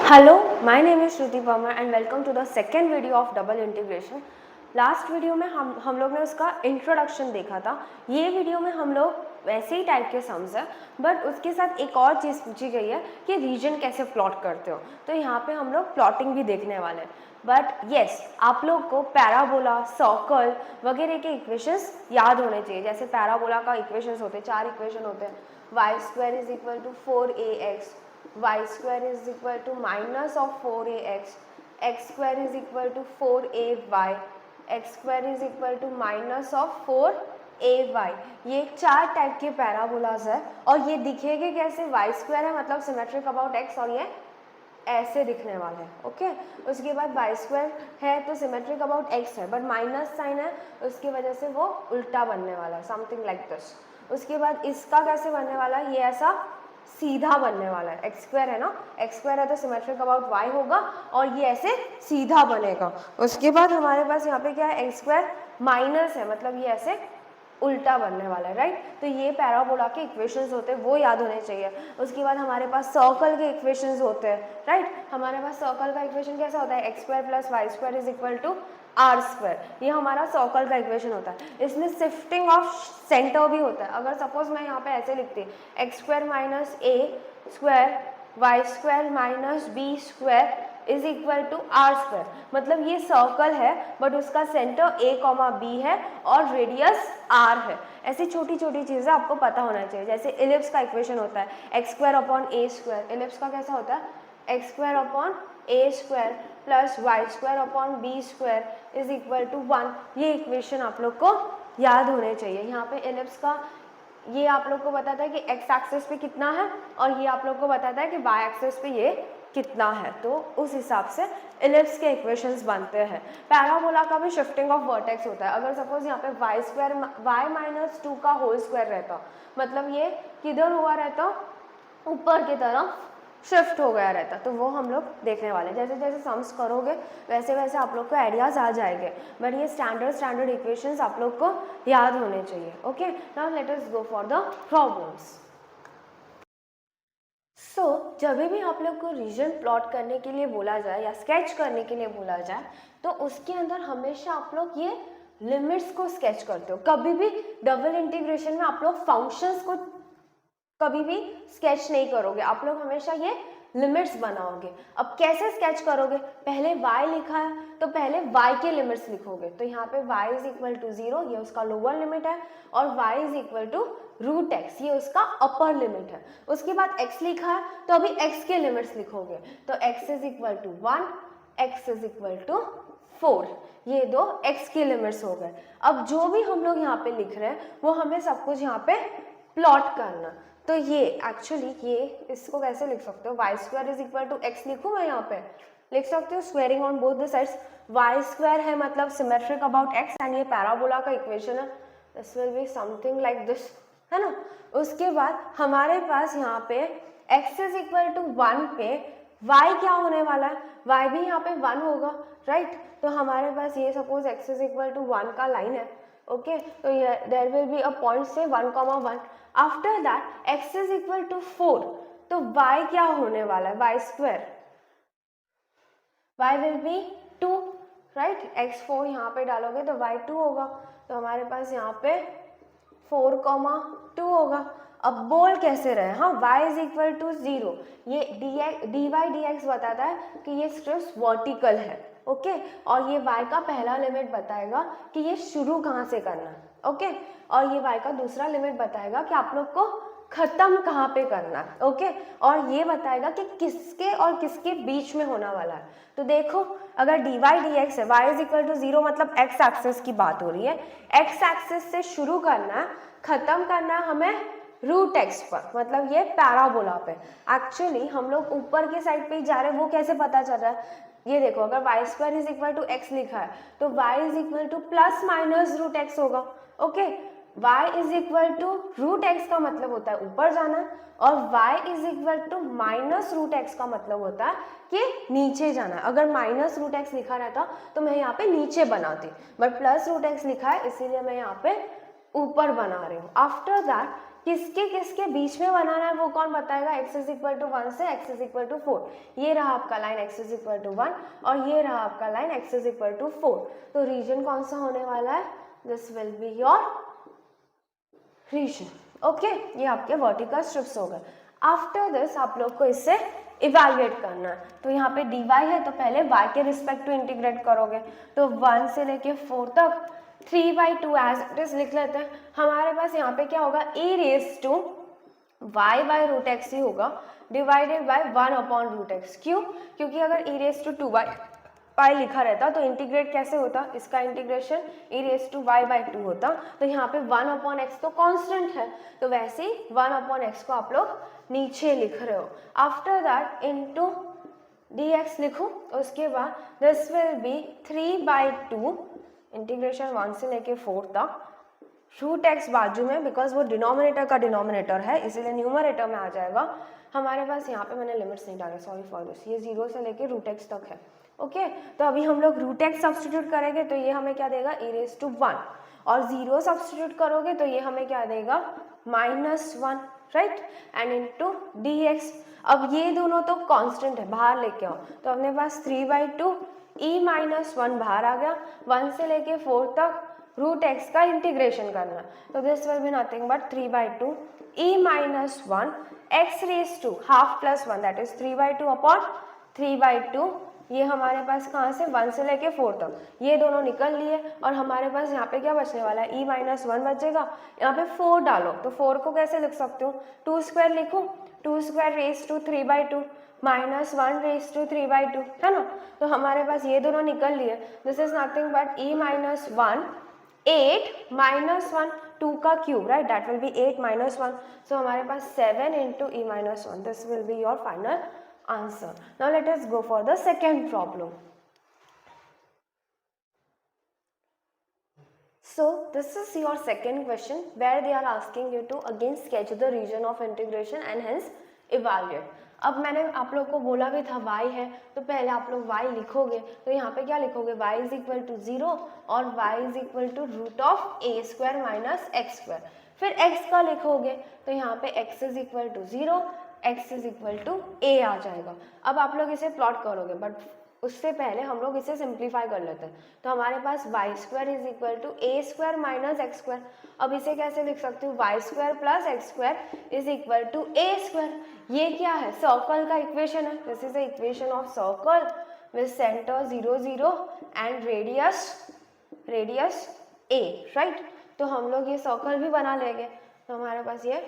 Hello, my name is Shruti Parmar and welcome to the second video of double integration. Last video में हम लोग ने उसका introduction देखा था. ये वीडियो में हम लोग वैसे ही टाइप के सम्स है, बट उसके साथ एक और चीज़ पूछी गई है कि रीजन कैसे प्लॉट करते हो. तो यहाँ पे हम लोग प्लॉटिंग भी देखने वाले हैं. बट येस, आप लोग को पैराबोला, सर्कल वगैरह के इक्वेशंस याद होने चाहिए. जैसे पैराबोला का इक्वेशंस होते हैं, 4 इक्वेशन होते हैं. Y square is equal to 4ax, y square is equal to minus of 4ax, x square is equal to 4ay, x square is equal to minus of 4ay. ये 4 type के parabolas है और ये दिखेंगे कैसे. y square है मतलब symmetric about x और ये ऐसे दिखने वाले हैं. ओके, उसके बाद y स्क्वायर है तो सिमेट्रिक अबाउट x है, बट माइनस साइन है उसकी वजह से वो उल्टा बनने वाला है, समथिंग लाइक दिस. उसके बाद इसका कैसे बनने वाला है, ये ऐसा सीधा बनने वाला है. एक्स स्क्वायर है ना, एक्स स्क्वायर है तो सिमेट्रिक अबाउट वाई होगा और ये ऐसे सीधा बनेगा. उसके बाद हमारे पास यहाँ पे क्या है, एक्स स्क्वायर माइनस है मतलब ये ऐसे उल्टा बनने वाला है. राइट, तो ये पैराबोला के इक्वेशंस होते हैं, वो याद होने चाहिए. उसके बाद हमारे पास सर्कल के इक्वेशंस होते हैं. राइट, हमारे पास सर्कल का इक्वेशन कैसा होता है, x square plus y square is equal to r square. ये हमारा सर्कल का इक्वेशन होता है. इसमें शिफ्टिंग ऑफ सेंटर भी होता है. अगर सपोज मैं यहाँ पे ऐसे लिखती x square minus a square y square minus b square is equal to r square, मतलब ये सर्कल है बट उसका सेंटर ए कॉमा बी है और रेडियस आर है. ऐसी छोटी छोटी चीज़ें आपको पता होना चाहिए. जैसे इलिप्स का इक्वेशन होता है x square upon a square. Ellipse का कैसा होता है, x square upon a square plus y square upon b square is equal to 1. ये इक्वेशन आप लोग को याद होने चाहिए. यहाँ पे इलिप्स का ये आप लोग को बताता है कि एक्स एक्सिस पे कितना है और ये आप लोग को बताता है कि वाई एक्सिस पे ये कितना है. तो उस हिसाब से इलिप्स के इक्वेशंस बनते हैं. पैराबोला का भी शिफ्टिंग ऑफ वर्टेक्स होता है. अगर सपोज यहाँ पे वाई स्क्वायर वाई माइनस 2 का होल स्क्वायर रहता, मतलब ये किधर हुआ रहता, ऊपर की तरफ शिफ्ट हो गया रहता, तो वो हम लोग देखने वाले हैं. जैसे जैसे सम्स करोगे वैसे वैसे आप लोग को आइडियाज़ आ जाएंगे. बट ये स्टैंडर्ड इक्वेशंस आप लोग को याद होने चाहिए. Okay, now let us go for the problems. So जब भी आप लोग को रीजन प्लॉट करने के लिए बोला जाए या स्केच करने के लिए बोला जाए तो उसके अंदर हमेशा आप लोग ये लिमिट्स को स्केच करते हो. कभी भी डबल इंटीग्रेशन में आप लोग फंक्शंस को कभी भी स्केच नहीं करोगे, आप लोग हमेशा ये लिमिट्स बनाओगे. अब कैसे स्केच करोगे, पहले y लिखा है तो पहले y के लिमिट्स लिखोगे. तो यहाँ पे y इज इक्वल टू 0, ये उसका लोअर लिमिट है, और y is equal to root x, ये उसका अपर लिमिट है. उसके बाद x लिखा है तो अभी x के लिमिट्स लिखोगे. तो x is equal to 1, x is equal to 4, ये दो x के लिमिट्स हो गए. अब जो भी हम लोग यहाँ पे लिख रहे हैं वो हमें सब कुछ यहाँ पे प्लॉट करना. तो ये एक्चुअली ये इसको कैसे लिख सकते हो, y square is equal to x लिखूँ मैं, यहाँ पे लिख सकते हो squaring on both the sides. Y square है मतलब सिमेट्रिक अबाउट एक्स एंड ये पैराबोला का इक्वेशन है. This will be something like this, है ना. उसके बाद हमारे पास यहाँ पे एक्स इज इक्वल टू 1 पे y क्या होने वाला है, y भी यहाँ पे 1 होगा. राइट, तो हमारे पास ये suppose x is equal to 1 का लाइन है. ओके, तो there will be a point से 1,1. After that x is equal to 4, तो y क्या होने वाला है, y square, y will be 2. Right, x4 यहाँ पे डालोगे तो y 2 होगा. तो हमारे पास यहाँ पे 4,2 होगा. अब बोल कैसे रहे, हाँ, y इज इक्वल टू 0, ये dy dx बताता है कि ये सिर्फ वर्टिकल है. ओके, और ये y का पहला लिमिट बताएगा कि ये शुरू कहाँ से करना है. ओके, और ये y का दूसरा लिमिट बताएगा कि आप लोग को खत्म कहाँ पे करना है. ओके, और ये बताएगा कि किसके और किसके बीच में होने वाला है. तो देखो, अगर dy dx है, y इज इक्वल टू 0 मतलब x एक्सिस की बात हो रही है. x एक्सिस से शुरू करना है, खत्म करना है हमें रूट एक्स पर, मतलब ये पैराबोला पे. एक्चुअली हम लोग ऊपर के साइड पे ही जा रहे हैं, वो कैसे पता चल रहा है, ये देखो, अगर y square is equal to x लिखा है तो y is equal to plus minus root x होगा. Okay, y is equal to root x का मतलब होता है ऊपर जाना, और y is equal to minus root x का मतलब होता है कि नीचे जाना. अगर माइनस रूट एक्स लिखा रहता तो मैं यहाँ पे नीचे बनाती, बट प्लस रूट एक्स लिखा है इसीलिए मैं यहाँ पे ऊपर बना रही हूँ. आफ्टर दैट किसके किसके बीच में बनाना है वो कौन बताएगा, x इज इक्वल टू 1 से x इज इक्वल टू 4, ये रहा आपका line x is equal to 1 और ये रहा आपका line x is equal to 4, तो रीजन कौन सा होने वाला है, this will be your region, okay. ये आपके वर्टिकल स्ट्रिप्स हो गए। आफ्टर दिस आप लोग को इससे इवैल्यूएट करना है, तो यहाँ पे dy है तो पहले y के रिस्पेक्ट टू इंटीग्रेट करोगे, तो 1 से लेके 4 तक 3/2 एज इट इज लिख लेते हैं। हमारे पास यहाँ पे क्या होगा, e raise to y by root x ही होगा divided by 1 upon root x. क्यों, क्योंकि अगर e रेज टू 2y लिखा रहता तो इंटीग्रेट कैसे होता, इसका integration e raise to y by 2 होता, तो यहाँ पे 1 अपॉन एक्स तो कांस्टेंट है, तो वैसे ही 1 अपॉन एक्स को आप लोग नीचे लिख रहे हो। आफ्टर दैट इनटू dx लिखो, उसके बाद दिस विल बी 3/2 इंटीग्रेशन 1 से लेके 4 तक, रूट एक्स बाजू में, बिकॉज वो डिनोमिनेटर का डिनोमिनेटर है इसीलिए न्यूमरेटर में आ जाएगा। हमारे पास यहाँ पे मैंने लिमिट्स नहीं डाले, सॉरी फॉर दिस, ये 0 से लेके रूट एक्स तक है, ओके। तो अभी हम लोग रूट एक्स सब्सटीट्यूट करेंगे तो ये हमें क्या देगा, e रेज टू 1, और 0 सब्सटीट्यूट करोगे तो ये हमें क्या देगा, -1, राइट, एंड इनटू dx। अब ये दोनों तो कांस्टेंट है, बाहर लेके आओ, तो अपने पास 3/2 e-1 बाहर आ गया, 1 से लेके 4 तक रूट एक्स का इंटीग्रेशन करना, तो this will be nothing but 3/2 e-1 x raise to half plus 1 that is 3/2 upon 3/2, ये हमारे पास कहाँ से 1 से लेके 4 तक, ये दोनों निकल लिए, और हमारे पास यहाँ पे क्या बचने वाला है, e-1 बचेगा, यहाँ पे 4 डालो, तो 4 को कैसे लिख सकते हो, 2 स्क्वायर लिखो, 2 square raise to 3/2 -1 raise to 3/2, है ना, तो हमारे पास ये दोनों निकल लिए, this is nothing but e-1 8 -1 2 का cube, right, that will be 8 -1, सो हमारे पास 7 into e-1, this will be your final answer. Now let us go for the second problem. So this is your second question where they are asking you to again sketch the region of integration and hence evaluate. अब मैंने आप लोग को बोला भी था y है तो पहले आप लोग y लिखोगे, तो यहाँ पे क्या लिखोगे, y इज इक्वल टू 0 और y is equal to root of a square minus x square, फिर x का लिखोगे तो यहाँ पे x is equal to 0, x is equal to a आ जाएगा। अब आप लोग इसे प्लॉट करोगे बट उससे पहले हम लोग इसे सिंप्लीफाई कर लेते हैं, तो हमारे पास y square is equal to a square minus x square. अब इसे कैसे लिख सकती हूँ, y square plus x square is equal to a square. ये क्या है, सर्कल का इक्वेशन है, this is the equation of circle with centre 0 0 and radius a, right. तो हम लोग ये सर्कल भी बना लेंगे, तो हमारे पास ये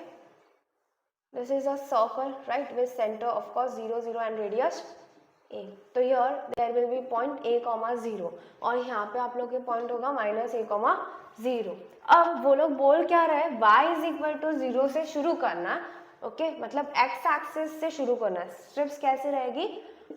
this is a circle, right, with center of course 0 0 and radius a, तो here there will be point a, 0 और यहाँ पे आप लोग के पॉइंट होगा -a, 0। अब वो लोग बोल क्या रहे, y इज इक्वल टू 0 से शुरू करना है, ओके, मतलब x एक्सिस से शुरू करना है। स्ट्रिप्स कैसे रहेगी,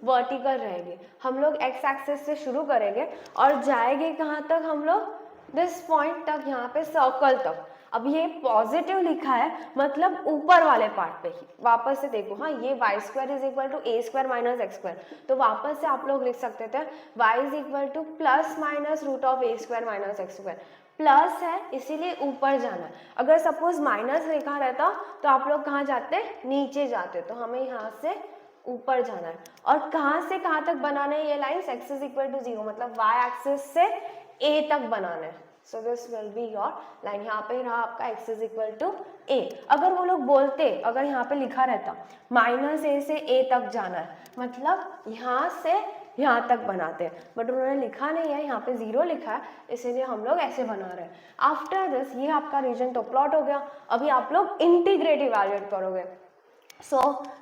वर्टिकल रहेगी। हम लोग x एक्सिस से शुरू करेंगे और जाएंगे कहाँ तक, हम लोग दिस पॉइंट तक, यहाँ पे सर्कल तक। अब ये पॉजिटिव लिखा है मतलब ऊपर वाले पार्ट पे ही, वापस से देखो, हाँ, ये y square is equal to a square minus x square, तो वापस से आप लोग लिख सकते थे y is equal to plus minus root of a square minus x square. Plus है इसीलिए ऊपर जाना है, अगर सपोज माइनस लिखा रहता तो आप लोग कहाँ जाते, नीचे जाते, तो हमें यहाँ से ऊपर जाना है। और कहाँ से कहाँ तक बनाना है ये lines, x is equal to 0 मतलब वाई एक्सिस से ए तक बनाना है। So this will be your line, यहाँ पे रहा आपका x is equal to a. अगर वो लोग बोलते, अगर यहाँ पे लिखा रहता -a से a तक जाना है, मतलब यहाँ से यहाँ तक बनाते हैं, बट उन्होंने लिखा नहीं है, यहाँ पे 0 लिखा है, इसीलिए हम लोग ऐसे बना रहे हैं। आफ्टर दिस ये आपका रीजन तो प्लॉट हो गया, अभी आप लोग इंटीग्रेट इवैल्यूएट करोगे। सो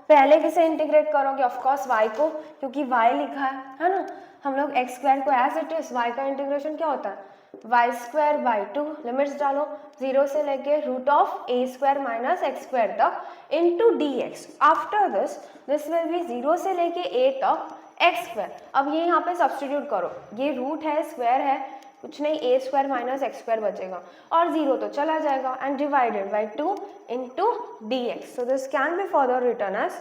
पहले किसे इंटीग्रेट करोगे, ऑफकोर्स y को, क्योंकि y लिखा है ना। हम लोग एक्स स्क्वायर को एज इट इज, y का इंटीग्रेशन क्या होता है, वाई स्क्वायर बाई 2, लिमिट्स डालो 0 से लेके root of a square minus x square तक into dx। After this will be 0 से लेके a तक एक्स स्क्वायर। अब ये यहाँ पे सब्सटीट्यूट करो, ये रूट है, स्क्वायर है, कुछ नहीं, a square minus x square बचेगा और 0 तो चला जाएगा, and divided by 2 into dx। So this can be further written as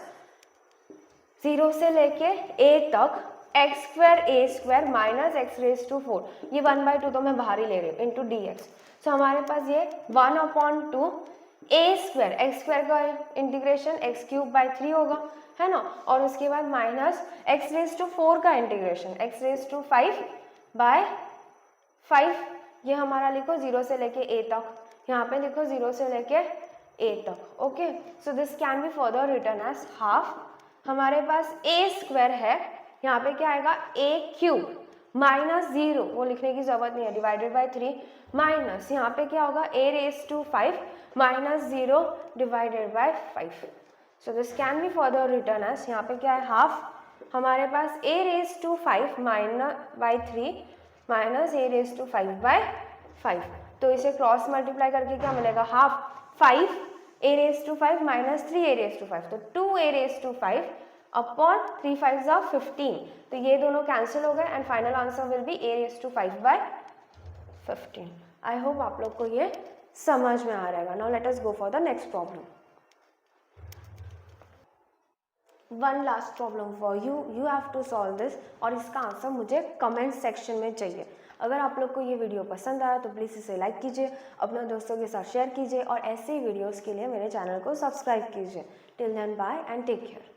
0 से लेके a तक x square a square minus x raise to 4, ये 1/2 तो मैं बाहर ही ले रही हूँ, इंटू dx। सो हमारे पास ये 1/2 ए स्क्वायर, एक्स स्क्वायर का इंटीग्रेशन एक्स क्यूब बाई 3 होगा, है ना, और उसके बाद माइनस एक्स रेज टू 4 का integration x raise to 5 by 5, ये हमारा लिखो 0 से लेके a तक, यहाँ पे लिखो 0 से लेके a तक। Okay, so this can be further written as half. हमारे पास a स्क्वायर है, यहाँ पे क्या आएगा a क्यूब माइनस 0, वो लिखने की जरूरत नहीं है, डिवाइडेड बाई 3 माइनस यहाँ पे क्या होगा a raise to 5 minus 0 divided by 5। So this can be further written as, यहाँ पे क्या है हाफ, हमारे पास a raise to 5 minus by 3 minus a raise to 5 by 5, तो इसे क्रॉस मल्टीप्लाई करके क्या मिलेगा half 5 a raise to 5 minus 3 a raise to 5, तो 2 a raise to 5 upon 3 5 are 15, तो ये दोनों कैंसिल हो गए and final answer will be a raise to 5 by 15। I hope आप लोग को ये समझ में आ रहेगा। Now let us go for the next problem. One last problem for you, you have to solve this, और इसका आंसर मुझे कमेंट सेक्शन में चाहिए। अगर आप लोग को ये वीडियो पसंद आया तो प्लीज़ इसे लाइक कीजिए, अपने दोस्तों के साथ शेयर कीजिए, और ऐसे ही वीडियोस के लिए मेरे चैनल को सब्सक्राइब कीजिए। Till then bye and take care.